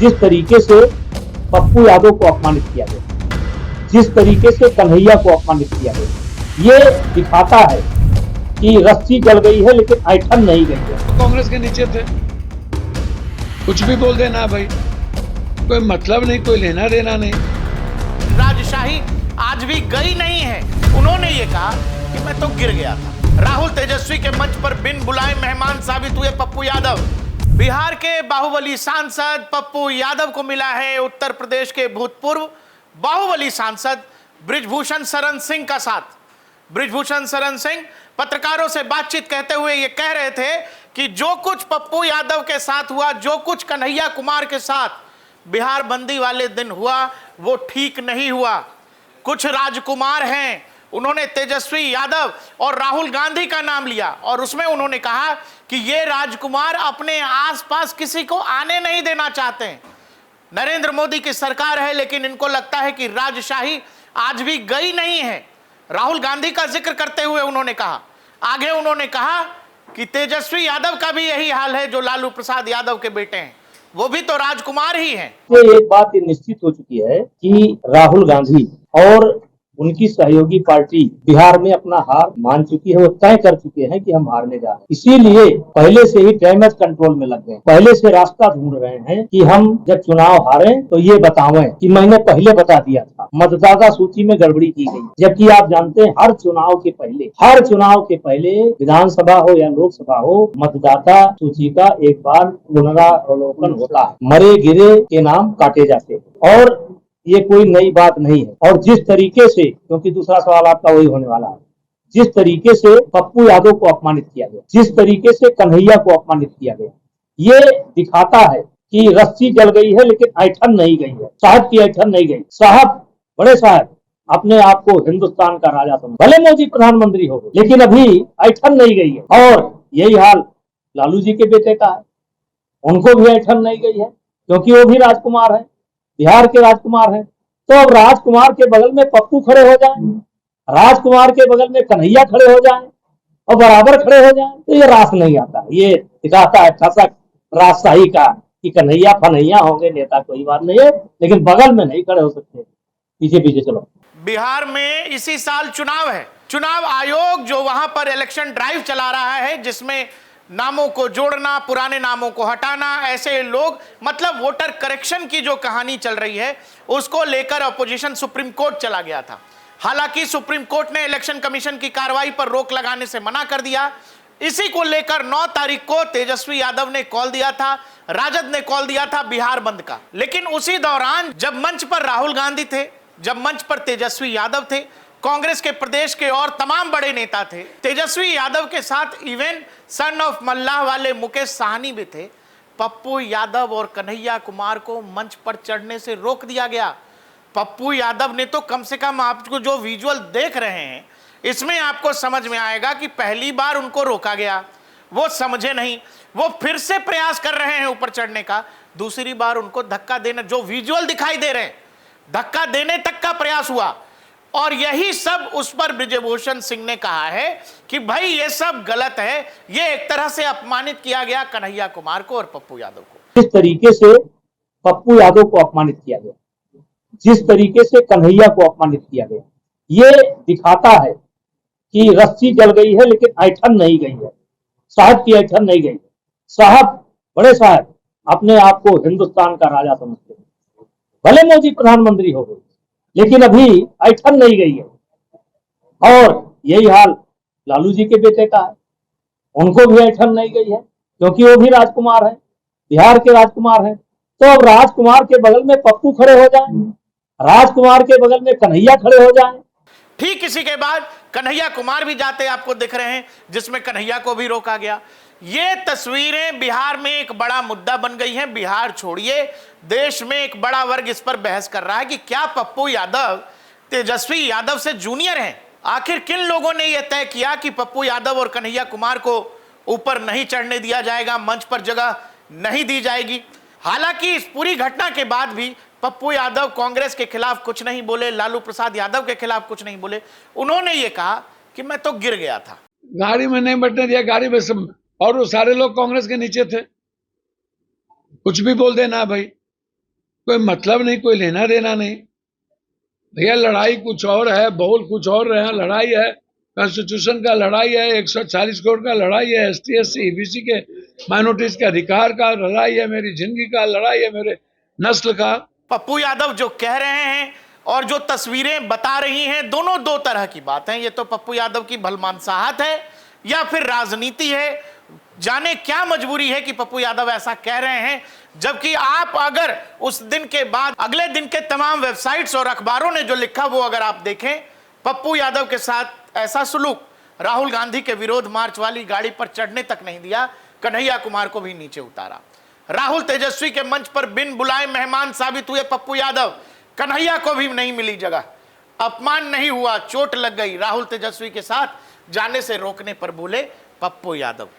जिस तरीके से पप्पू यादव को अपमानित किया गया, जिस तरीके से कन्हैया को अपमानित किया गया, ये दिखाता है कि रस्सी जल गई है लेकिन ऐठन नहीं गई है। कांग्रेस के नीचे थे, कुछ भी बोल देना भाई, कोई मतलब नहीं, कोई लेना देना नहीं। राजशाही आज भी गई नहीं है। उन्होंने ये कहा कि मैं तो गिर गया था। राहुल तेजस्वी के मंच पर बिन बुलाए मेहमान साबित हुए पप्पू यादव। बिहार के बाहुबली सांसद पप्पू यादव को मिला है उत्तर प्रदेश के भूतपूर्व बाहुबली सांसद बृजभूषण शरण सिंह का साथ। बृजभूषण शरण सिंह पत्रकारों से बातचीत कहते हुए ये कह रहे थे कि जो कुछ पप्पू यादव के साथ हुआ, जो कुछ कन्हैया कुमार के साथ बिहार बंदी वाले दिन हुआ, वो ठीक नहीं हुआ। कुछ राजकुमार हैं, उन्होंने तेजस्वी यादव और राहुल गांधी का नाम लिया और उसमें उन्होंने कहा कि ये राजकुमार अपने आसपास किसी को आने नहीं देना चाहते हैं। नरेंद्र मोदी की सरकार है लेकिन इनको लगता है कि राजशाही आज भी गई नहीं है। राहुल गांधी का जिक्र करते हुए उन्होंने कहा, आगे उन्होंने कहा कि तेजस्वी यादव का भी यही हाल है जो लालू प्रसाद यादव के बेटे हैं, वो भी तो राजकुमार ही हैं। तो एक बात निश्चित हो चुकी है कि राहुल गांधी और उनकी सहयोगी पार्टी बिहार में अपना हार मान चुकी है। वो तय कर चुके हैं कि हम हारने जा रहे हैं, इसीलिए पहले से ही डैमेज कंट्रोल में लग गए, पहले से रास्ता ढूंढ रहे हैं कि हम जब चुनाव हारे तो ये बतावें कि मैंने पहले बता दिया था। मतदाता सूची में गड़बड़ी की गई, जबकि आप जानते हैं हर चुनाव के पहले विधानसभा हो या लोकसभा हो, मतदाता सूची का एक बार पुनरावलोकन होता है। मरे गिरे के नाम काटे जाते हैं और ये कोई नई बात नहीं है। और जिस तरीके से, क्योंकि दूसरा सवाल आपका वही होने वाला है, जिस तरीके से पप्पू यादव को अपमानित किया गया, जिस तरीके से कन्हैया को अपमानित किया गया, ये दिखाता है कि रस्सी जल गई है लेकिन ऐठन नहीं गई है। साहब की ऐठन नहीं गई। साहब, बड़े साहब अपने आप को हिंदुस्तान का राजा समझ, भले मोदी प्रधानमंत्री हो गए लेकिन अभी ऐठन नहीं गई है। और यही हाल लालू जी के बेटे का है, उनको भी ऐठन नहीं गई है क्योंकि वो भी राजकुमार है, बिहार के राजकुमार हैं। तो अब राजकुमार के बगल में पप्पू खड़े हो जाएं, राजकुमार के बगल में कन्हैया खड़े हो जाएं और बराबर खड़े हो जाएं, तो ये रास नहीं आता। ये दिखाता है ठसक राजशाही का कि कन्हैया फन्हैया होंगे नेता, कोई बात नहीं है, लेकिन बगल में नहीं खड़े हो सकते। पीछे पीछे चलो। बिहार में इसी साल चुनाव है। चुनाव आयोग जो वहां पर इलेक्शन ड्राइव चला रहा है, जिसमें नामों को जोड़ना, पुराने नामों को हटाना, ऐसे लोग, मतलब वोटर करेक्शन की जो कहानी चल रही है उसको लेकर अपोजिशन सुप्रीम कोर्ट चला गया था। हालांकि सुप्रीम कोर्ट ने इलेक्शन कमीशन की कार्रवाई पर रोक लगाने से मना कर दिया। इसी को लेकर 9 तारीख को तेजस्वी यादव ने कॉल दिया था, राजद ने कॉल दिया था बिहार बंद का। लेकिन उसी दौरान जब मंच पर राहुल गांधी थे, जब मंच पर तेजस्वी यादव थे, कांग्रेस के प्रदेश के और तमाम बड़े नेता थे, तेजस्वी यादव के साथ इवन सन ऑफ मल्लाह वाले मुकेश साहनी भी थे, पप्पू यादव और कन्हैया कुमार को मंच पर चढ़ने से रोक दिया गया। पप्पू यादव ने तो कम से कम, आपको जो विजुअल देख रहे हैं इसमें आपको समझ में आएगा कि पहली बार उनको रोका गया, वो समझे नहीं, वो फिर से प्रयास कर रहे हैं ऊपर चढ़ने का। दूसरी बार उनको धक्का देना, जो विजुअल दिखाई दे रहे हैं, धक्का देने तक का प्रयास हुआ। और यही सब उस पर बृजभूषण सिंह ने कहा है कि भाई ये सब गलत है, ये एक तरह से अपमानित किया गया कन्हैया कुमार को और पप्पू यादव को। जिस तरीके से पप्पू यादव को अपमानित किया गया, जिस तरीके से कन्हैया को अपमानित किया गया, ये दिखाता है कि रस्सी जल गई है लेकिन ऐठन नहीं गई है। साहब की ऐठन नहीं गई। साहब, बड़े साहब अपने आप को हिंदुस्तान का राजा समझते हैं, भले मोदी प्रधानमंत्री हो गए लेकिन अभी ऐठन नहीं गई है। और यही हाल लालू जी के बेटे का है, उनको भी ऐठन नहीं गई है क्योंकि वो भी राजकुमार है, बिहार के राजकुमार हैं। तो अब राजकुमार के बगल में पप्पू खड़े हो जाएं, राजकुमार के बगल में कन्हैया खड़े हो जाएं। ठीक इसी के बाद कन्हैया कुमार भी जाते आपको दिख रहे हैं, जिसमें कन्हैया को भी रोका गया। ये तस्वीरें बिहार में एक बड़ा मुद्दा बन गई हैं। बिहार छोड़िए, देश में एक बड़ा वर्ग इस पर बहस कर रहा है कि क्या पप्पू यादव तेजस्वी यादव से जूनियर हैं। आखिर किन लोगों ने यह तय किया कि पप्पू यादव और कन्हैया कुमार को ऊपर नहीं चढ़ने दिया जाएगा, मंच पर जगह नहीं दी जाएगी। हालांकि इस पूरी घटना के बाद भी पप्पू यादव कांग्रेस के खिलाफ कुछ नहीं बोले, लालू प्रसाद यादव के खिलाफ कुछ नहीं बोले। उन्होंने ये कहा कि मैं तो गिर गया था, गाड़ी में नहीं बैठने दिया, गाड़ी में सब, और वो सारे लोग कांग्रेस के नीचे थे, कुछ भी बोल देना भाई, कोई मतलब नहीं, कोई लेना देना नहीं भैया। लड़ाई कुछ और है, बोल कुछ और रहे हैं। लड़ाई है कॉन्स्टिट्यूशन का, लड़ाई है 140 करोड़ का, लड़ाई है ST SC EBC के माइनॉरिटीज के अधिकार का, लड़ाई है मेरी जिंदगी का, लड़ाई है मेरे नस्ल का। पप्पू यादव जो कह रहे हैं और जो तस्वीरें बता रही हैं, दोनों दो तरह की बात है। ये तो पप्पू यादव की भलमानसाहत है या फिर राजनीति है। जाने क्या मजबूरी है कि पप्पू यादव ऐसा कह रहे हैं, जबकि आप अगर उस दिन के बाद अगले दिन के तमाम वेबसाइट्स और अखबारों ने जो लिखा वो अगर आप देखें, पप्पू यादव के साथ ऐसा सुलूक राहुल गांधी के विरोध मार्च वाली गाड़ी पर चढ़ने तक नहीं दिया, कन्हैया कुमार को भी नीचे उतारा। राहुल तेजस्वी के मंच पर बिन बुलाए मेहमान साबित हुए पप्पू यादव, कन्हैया को भी नहीं मिली जगह। अपमान नहीं हुआ, चोट लग गई, राहुल तेजस्वी के साथ जाने से रोकने पर बोले पप्पू यादव।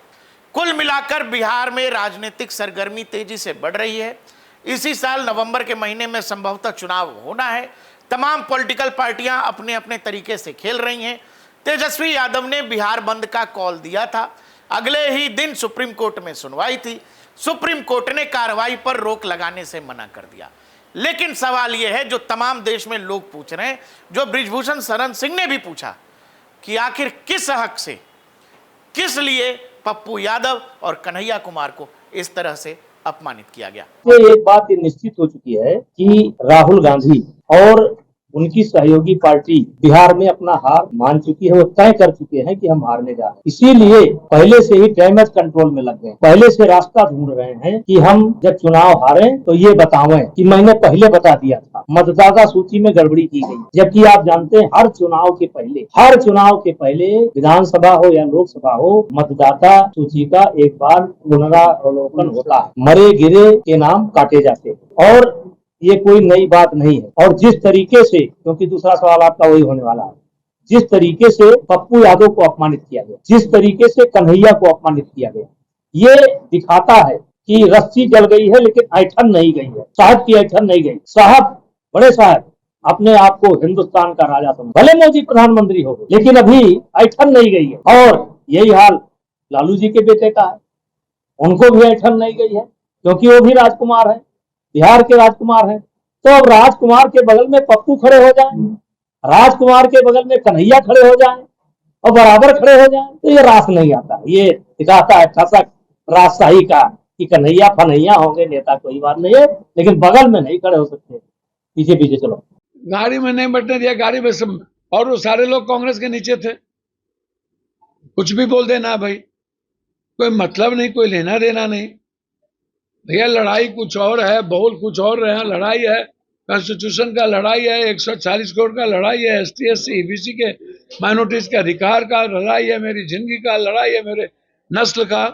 कुल मिलाकर बिहार में राजनीतिक सरगर्मी तेजी से बढ़ रही है। इसी साल नवंबर के महीने में संभवतः चुनाव होना है। तमाम पॉलिटिकल पार्टियां अपने अपने तरीके से खेल रही हैं। तेजस्वी यादव ने बिहार बंद का कॉल दिया था। अगले ही दिन सुप्रीम कोर्ट में सुनवाई थी। सुप्रीम कोर्ट ने कार्रवाई पर रोक लगाने से मना कर दिया। लेकिन सवाल यह है जो तमाम देश में लोग पूछ रहे हैं, जो बृजभूषण शरण सिंह ने भी पूछा, कि आखिर किस हक से, किस लिए पप्पू यादव और कन्हैया कुमार को इस तरह से अपमानित किया गया। ये एक बात निश्चित हो चुकी है कि राहुल गांधी और उनकी सहयोगी पार्टी बिहार में अपना हार मान चुकी है। वो तय कर चुके हैं कि हम हारने जा रहे हैं। इसीलिए पहले से ही डैमेज कंट्रोल में लग गए, पहले से रास्ता ढूंढ रहे हैं कि हम जब चुनाव हारे तो ये बतावें कि मैंने पहले बता दिया था, मतदाता सूची में गड़बड़ी की गई। जबकि आप जानते हैं हर चुनाव के पहले विधानसभा हो या लोकसभा हो, मतदाता सूची का एक बार पुनरावलोकन होता है। मरे गिरे के नाम काटे जाते हैं और ये कोई नई बात नहीं है। और जिस तरीके से, क्योंकि दूसरा सवाल आपका वही होने वाला है, जिस तरीके से पप्पू यादव को अपमानित किया गया, जिस तरीके से कन्हैया को अपमानित किया गया, ये दिखाता है कि रस्सी जल गई है लेकिन ऐठन नहीं गई है। साहब की ऐठन नहीं गई। साहब, बड़े साहब अपने आप को हिंदुस्तान का राजा समझ, भले मोदी प्रधानमंत्री हो गए लेकिन अभी ऐठन नहीं गई है। और यही हाल लालू जी के बेटे का है, उनको भी ऐठन नहीं गई है क्योंकि वो भी राजकुमार है, बिहार के राजकुमार हैं। तो अब राजकुमार के बगल में पप्पू खड़े हो जाएं, राजकुमार के बगल में कन्हैया खड़े हो जाएं और बराबर खड़े हो जाएं, तो ये रास नहीं आता। ये दिखाता है ठसक राजशाही का कि कन्हैया फन्हैया होंगे नेता, कोई बात नहीं है, लेकिन बगल में नहीं खड़े हो सकते। पीछे पीछे चलो। गाड़ी में नहीं बैठने दिया, गाड़ी में सब, और वो सारे लोग कांग्रेस के नीचे थे। कुछ भी बोल देना भाई, कोई मतलब नहीं, कोई लेना देना नहीं भैया। लड़ाई कुछ और है, बोल कुछ और रहे हैं। लड़ाई है कॉन्स्टिट्यूशन का, लड़ाई है 140 करोड़ का, लड़ाई है ST SC EBC के माइनॉरिटीज के अधिकार का, लड़ाई है मेरी जिंदगी का, लड़ाई है मेरे नस्ल का।